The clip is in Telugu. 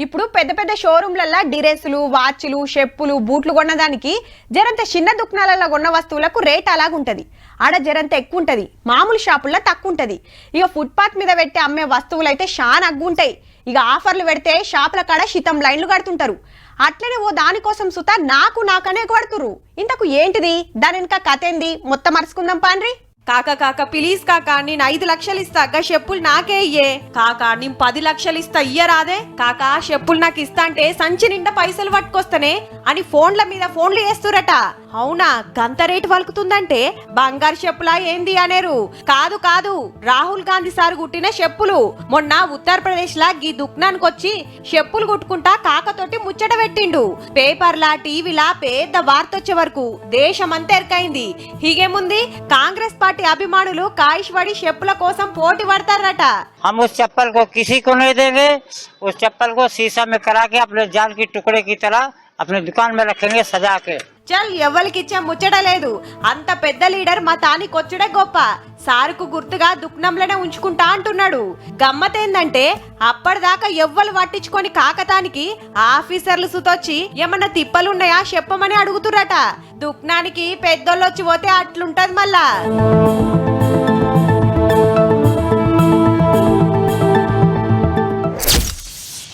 ఇప్పుడు పెద్ద పెద్ద షోరూంలల్లో డ్రెస్సులు, వాచ్లు, చెప్పులు, బూట్లు కొన్నదానికి జరంత చిన్న దుకాణాలలో కొన్న వస్తువులకు రేట్ అలాగుంటది. ఆడ జరంత ఎక్కువ ఉంటది, మామూలు షాపుల్లో తక్కువ ఉంటది. ఇక ఫుట్పాత్ మీద పెట్టి అమ్మే వస్తువులు అయితే చాలా అగ్గుంటాయి. ఇక ఆఫర్లు పెడితే షాపుల కాడ శితం లైన్లు కడుతుంటారు. అట్లనే ఓ దానికోసం సుతా నాకనే కొడుతురు. ఇంతకు ఏంటిది, దాని వెనక కథ ఏంది, మొత్తం మరుచుకుందాం పాండ్రి. కాక ప్లీజ్ కాక, నేను 5 లక్షలు ఇస్తా, గా చెప్పులు నాకే ఇయ్యే. కాక నేను 10 లక్షలు ఇస్తా, ఇయ్యరాదే. కాక చెప్పులు నాకు ఇస్తా అంటే సంచి నిండా పైసలు పట్టుకొస్తనే అని ఫోన్ల మీద ఫోన్లు వేస్తురట. అవునా, గంత రేటు వలుకుతుందంటే బంగారు చెప్పులా ఏంది అనేరు. కాదు రాహుల్ గాంధీ సార్ కుట్టిన చెప్పులు. మొన్న ఉత్తరప్రదేశ్ లా గీ దుకాణానికి వచ్చి చెప్పులు కుట్టుకుంటా కాకతోటి ముచ్చట పెట్టిండు. పేపర్లా, టీవీలా పెద్ద వార్త వచ్చే వరకు దేశమంతా ఎరకైంది. హీగేముంది, కాంగ్రెస్ పార్టీ అభిమానులు కాయిష్వాడి చెప్పుల కోసం పోటీ పడతారట. हम उस चप्पल को किसी को नहीं देंगे। उस चप्पल को शीशा में करा के अपने जान की टुकड़े की तरह अपने दुकान में रखेंगे सजा के। చల్, ఎవ్వరికిచ్చే ముచ్చట లేదు. అంత పెద్ద లీడర్ మా తానికొచ్చుడే గొప్ప. సారుకు గుర్తుగా దుఃఖంలోనే ఉంచుకుంటా అంటున్నాడు. గమ్మతేందంటే అప్పటిదాకా ఎవ్వరు పట్టించుకొని కాకతానికి ఆఫీసర్లు సుతొచ్చి ఏమన్నా తిప్పలున్నాయా చెప్పమని అడుగుతురట. దుఃఖానికి పెద్దోళ్ళొచ్చి పోతే అట్లుంటది మళ్ళా.